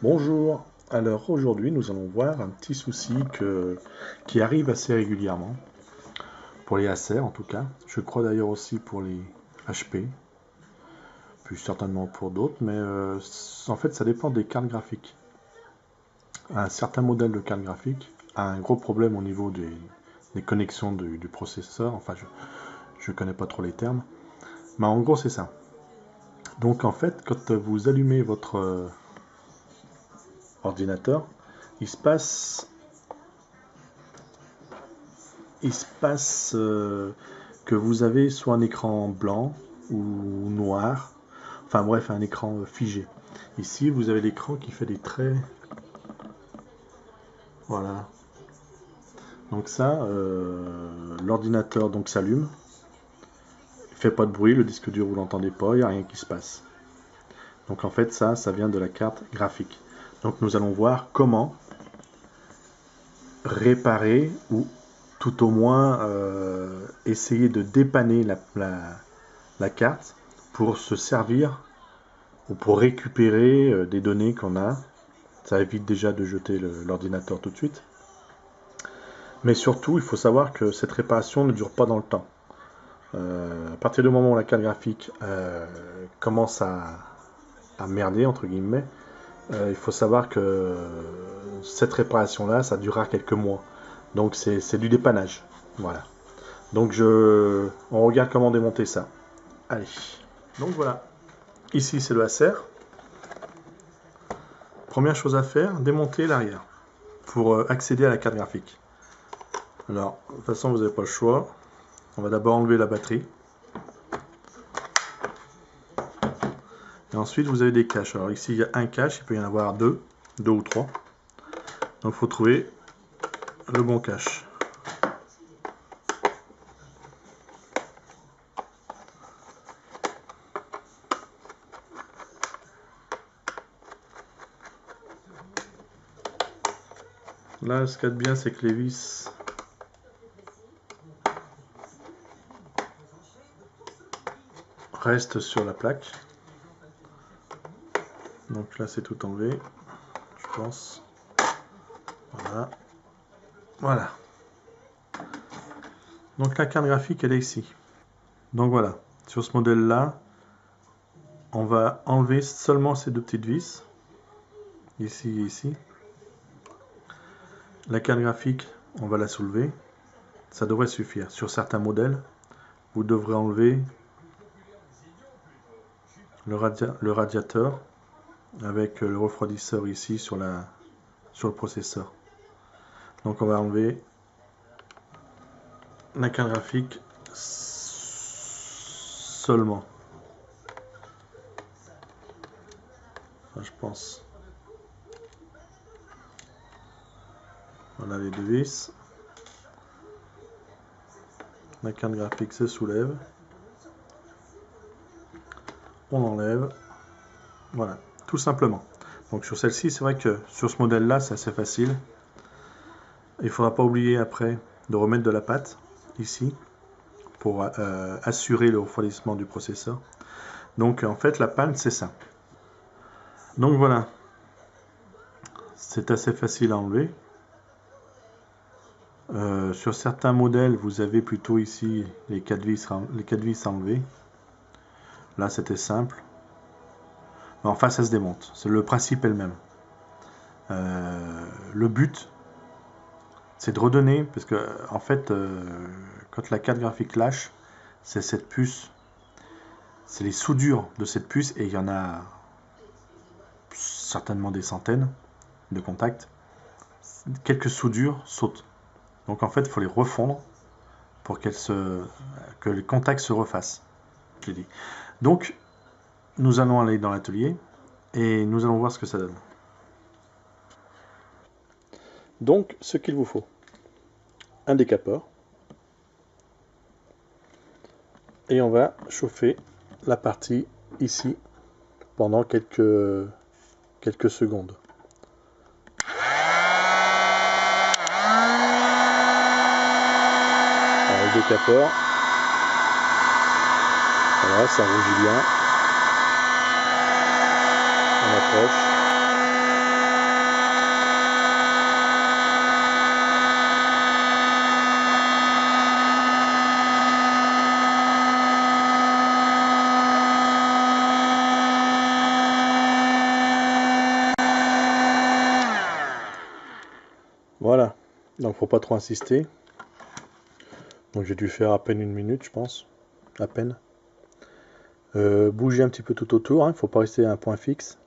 Bonjour, alors aujourd'hui nous allons voir un petit souci qui arrive assez régulièrement, pour les Acer en tout cas, je crois d'ailleurs aussi pour les HP, puis certainement pour d'autres, mais en fait ça dépend des cartes graphiques. Un certain modèle de carte graphique a un gros problème au niveau des connexions du processeur, enfin je connais pas trop les termes, mais en gros c'est ça. Donc en fait quand vous allumez votre ordinateur, il se passe que vous avez soit un écran blanc ou noir, enfin bref, un écran figé. Ici, vous avez l'écran qui fait des traits. Voilà. Donc ça, l'ordinateur donc s'allume, il fait pas de bruit, le disque dur vous l'entendez pas, il n'y a rien qui se passe. Donc en fait ça vient de la carte graphique. Donc nous allons voir comment réparer ou tout au moins essayer de dépanner la carte pour se servir ou pour récupérer des données qu'on a. Ça évite déjà de jeter l'ordinateur tout de suite. Mais surtout, il faut savoir que cette réparation ne dure pas dans le temps. À partir du moment où la carte graphique commence à merder, entre guillemets, il faut savoir que cette réparation-là, ça durera quelques mois. Donc c'est du dépannage. Voilà. Donc on regarde comment démonter ça. Allez. Donc voilà. Ici, c'est le Acer. Première chose à faire, démonter l'arrière pour accéder à la carte graphique. Alors, de toute façon, vous n'avez pas le choix. On va d'abord enlever la batterie. Et ensuite, vous avez des caches. Alors ici, il y a un cache, il peut y en avoir deux ou trois. Donc, il faut trouver le bon cache. Là, ce qu'il y a de bien, c'est que les vis restent sur la plaque. Donc là, c'est tout enlevé, je pense. Voilà. Voilà. Donc la carte graphique, elle est ici. Donc voilà. Sur ce modèle-là, on va enlever seulement ces deux petites vis. Ici et ici. La carte graphique, on va la soulever. Ça devrait suffire. Sur certains modèles, vous devrez enlever le radiateur avec le refroidisseur ici sur le processeur. Donc on va enlever la carte graphique seulement. Enfin, je pense. Voilà les deux vis. La carte graphique se soulève. On enlève. Voilà, tout simplement. Donc sur celle-ci, c'est vrai que sur ce modèle-là, c'est assez facile. Il ne faudra pas oublier après de remettre de la pâte ici pour assurer le refroidissement du processeur. Donc en fait, la panne, c'est ça. Donc voilà, c'est assez facile à enlever. Sur certains modèles, vous avez plutôt ici les 4 vis à enlever. Là, c'était simple. Mais enfin, ça se démonte. Le principe est le même. Le but, c'est de redonner, parce que en fait, quand la carte graphique lâche, c'est cette puce, c'est les soudures de cette puce, et il y en a certainement des centaines de contacts. Quelques soudures sautent. Donc en fait, il faut les refondre pour que les contacts se refassent. Je l'ai dit. Donc, nous allons aller dans l'atelier et nous allons voir ce que ça donne. Donc, ce qu'il vous faut, un décapeur, et on va chauffer la partie ici pendant quelques secondes. Alors, le décapeur, voilà, ça rougit bien. On approche. Voilà, donc faut pas trop insister. Donc j'ai dû faire à peine 1 minute, je pense, à peine. Bouger un petit peu tout autour, il ne faut pas rester à un point fixe.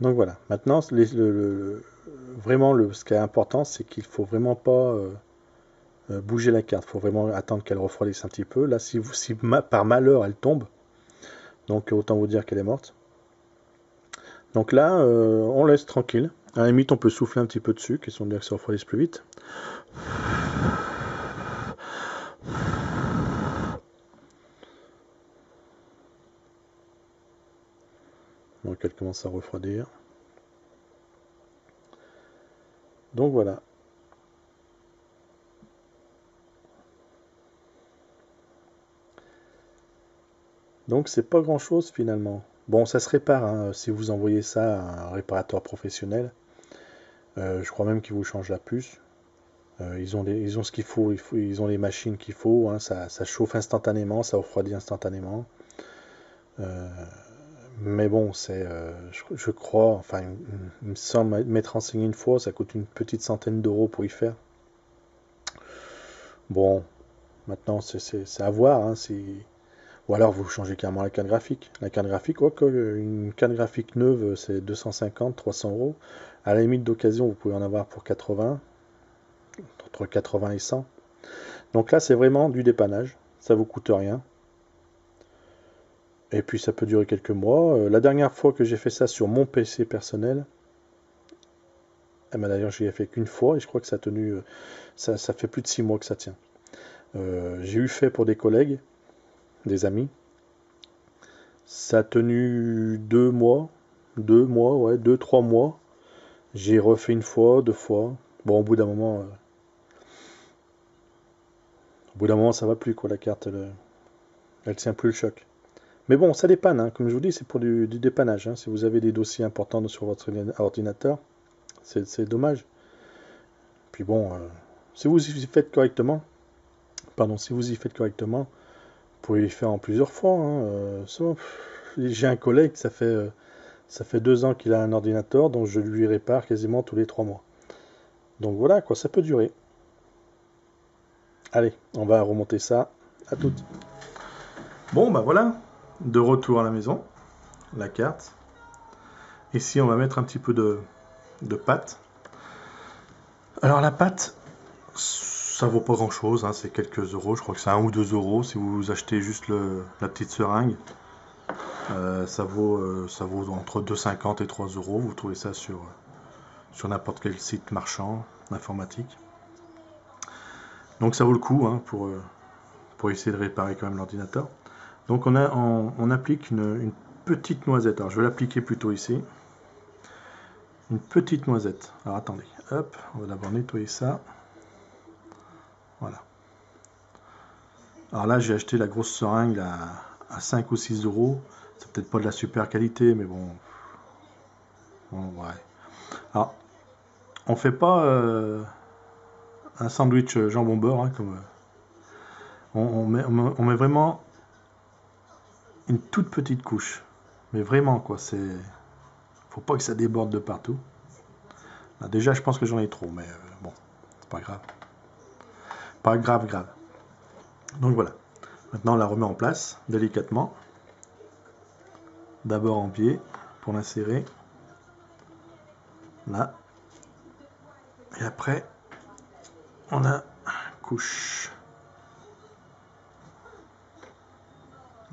Donc voilà, maintenant vraiment ce qui est important, c'est qu'il ne faut vraiment pas bouger la carte, il faut vraiment attendre qu'elle refroidisse un petit peu. Là, si par malheur elle tombe, donc autant vous dire qu'elle est morte. Donc là, on laisse tranquille. À la limite, on peut souffler un petit peu dessus, question de dire que ça refroidisse plus vite. Donc elle commence à refroidir. Donc voilà. Donc c'est pas grand chose finalement. Bon, ça se répare hein, si vous envoyez ça à un réparateur professionnel. Je crois même qu'ils vous changent la puce. Ils ont ce qu'il faut, ils ont les machines qu'il faut. Hein, ça chauffe instantanément, ça refroidit instantanément. Mais bon, je crois, enfin, il me semble m'être renseigné une fois, ça coûte une petite centaine d'euros pour y faire. Bon, maintenant c'est à voir. Hein, ou alors vous changez carrément la carte graphique. La carte graphique, une carte graphique neuve, c'est 250, 300 euros. À la limite d'occasion, vous pouvez en avoir pour 80, entre 80 et 100. Donc là, c'est vraiment du dépannage. Ça vous coûte rien. Et puis ça peut durer quelques mois. La dernière fois que j'ai fait ça sur mon PC personnel, d'ailleurs j'y ai fait qu'une fois et je crois que ça a tenu, ça fait plus de 6 mois que ça tient. J'ai eu fait pour des collègues, des amis. Ça a tenu 2 mois, 2 mois, ouais, 2, 3 mois. J'ai refait une fois, 2 fois. Bon, au bout d'un moment, ça va plus quoi. La carte, elle tient plus le choc. Mais bon, ça dépanne, hein. Comme je vous dis, c'est pour du dépannage. Hein. Si vous avez des dossiers importants sur votre ordinateur, c'est dommage. Puis bon, si vous y faites correctement, vous pouvez y faire en plusieurs fois. Hein. J'ai un collègue, ça fait 2 ans qu'il a un ordinateur, donc je lui répare quasiment tous les 3 mois. Donc voilà, quoi, ça peut durer. Allez, on va remonter ça à toutes. Bon, bah voilà, de retour à la maison, la carte. Ici, on va mettre un petit peu de pâte. Alors la pâte, ça vaut pas grand chose, hein, c'est quelques euros, je crois que c'est 1 ou 2 euros si vous achetez juste la petite seringue. Ça vaut entre 2,50 et 3 euros, vous trouvez ça sur n'importe quel site marchand informatique. Donc ça vaut le coup hein, pour essayer de réparer quand même l'ordinateur. Donc on applique une petite noisette. Alors je vais l'appliquer plutôt ici. Une petite noisette. Alors attendez, hop, on va d'abord nettoyer ça. Voilà. Alors là j'ai acheté la grosse seringue à 5 ou 6 euros. C'est peut-être pas de la super qualité, mais bon. Ouais. Alors, on fait pas un sandwich jambon beurre, hein, comme on met vraiment une toute petite couche. Mais vraiment, quoi, faut pas que ça déborde de partout. Là, déjà, je pense que j'en ai trop, mais bon, c'est pas grave. Pas grave, grave. Donc voilà. Maintenant, on la remet en place, délicatement. D'abord en pied, pour l'insérer. Là. Et après, on a couche.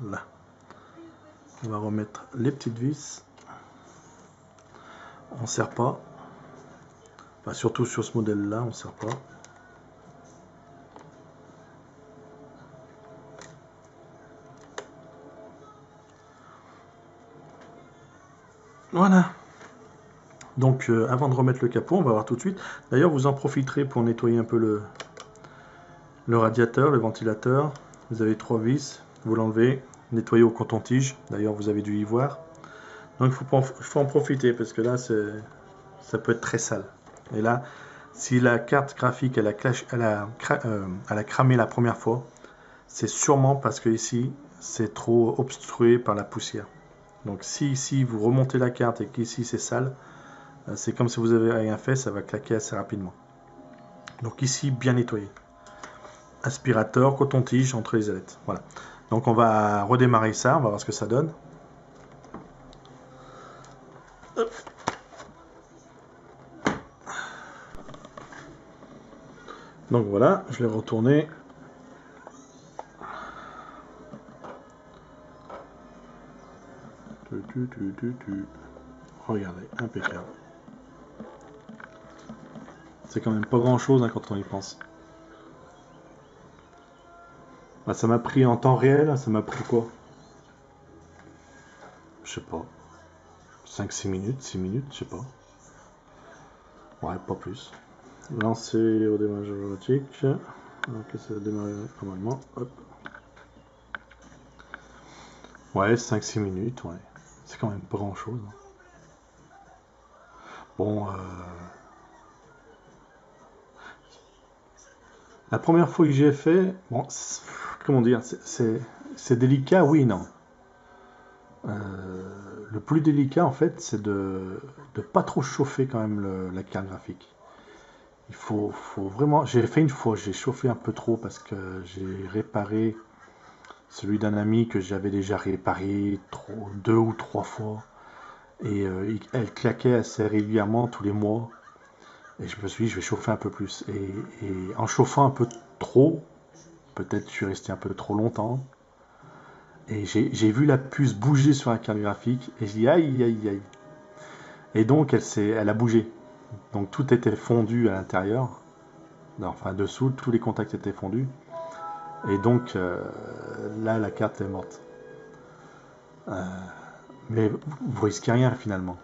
Là. On va remettre les petites vis. On ne serre pas. Enfin, surtout sur ce modèle-là, on ne serre pas. Voilà. Donc, avant de remettre le capot, on va voir tout de suite. D'ailleurs, vous en profiterez pour nettoyer un peu le radiateur, le ventilateur. Vous avez 3 vis. Vous l'enlevez. Nettoyer au coton-tige. D'ailleurs, vous avez dû y voir. Donc, il faut en profiter parce que là, ça peut être très sale. Et là, si la carte graphique elle a cramé la première fois, c'est sûrement parce que ici, c'est trop obstrué par la poussière. Donc, si ici, vous remontez la carte et qu'ici, c'est sale, C'est comme si vous avez rien fait, ça va claquer assez rapidement. Donc ici, bien nettoyé. Aspirateur, coton-tige entre les ailettes. Voilà. Donc on va redémarrer ça, on va voir ce que ça donne. Donc voilà, je l'ai retourné. Regardez, impeccable. C'est quand même pas grand chose hein, quand on y pense. Bah, ça m'a pris en temps réel, ça m'a pris quoi? Je sais pas. 5-6 minutes, 6 minutes, je sais pas. Ouais, pas plus. Lancer au démarrage automatique. Ok, ça va démarrer normalement. Hop. Ouais, 5-6 minutes, ouais. C'est quand même pas grand chose. Bon, la première fois que j'ai fait, bon, comment dire, c'est délicat, oui, non. Le plus délicat, en fait, c'est de pas trop chauffer quand même la carte graphique. Il faut vraiment. J'ai fait une fois, j'ai chauffé un peu trop parce que j'ai réparé celui d'un ami que j'avais déjà réparé 2 ou 3 fois. Et elle claquait assez régulièrement tous les mois. Et je me suis dit, je vais chauffer un peu plus. Et en chauffant un peu trop, peut-être je suis resté un peu trop longtemps. Et j'ai vu la puce bouger sur la carte graphique. Et j'ai dit, aïe, aïe, aïe. Et donc, elle a bougé. Donc, tout était fondu à l'intérieur. Enfin, dessous, tous les contacts étaient fondus. Et donc, là, la carte est morte. Mais vous risquez rien finalement.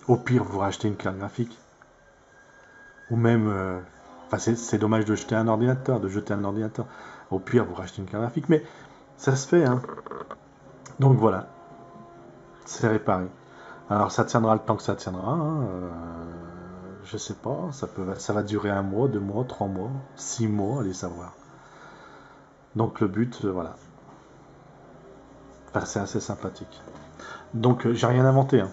Au pire, vous rachetez une carte graphique. Ou même, enfin, c'est dommage de jeter un ordinateur, de jeter un ordinateur. Au pire, vous rachetez une carte graphique. Mais ça se fait, hein. Donc voilà, c'est réparé. Alors ça tiendra le temps que ça tiendra. Hein. Je sais pas, ça va durer 1 mois, 2 mois, 3 mois, 6 mois, allez savoir. Donc le but, voilà. Enfin, c'est assez sympathique. Donc j'ai rien inventé. Hein.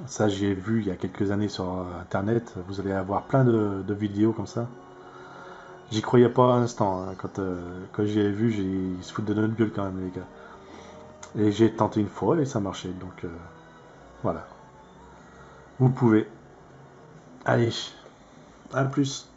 Ça, j'ai vu il y a quelques années sur Internet. Vous allez avoir plein de vidéos comme ça. J'y croyais pas un instant. Hein. Quand j'ai vu, ils se foutent de notre gueule quand même, les gars. Et j'ai tenté une fois et ça marchait. Donc voilà. Vous pouvez. Allez, à plus.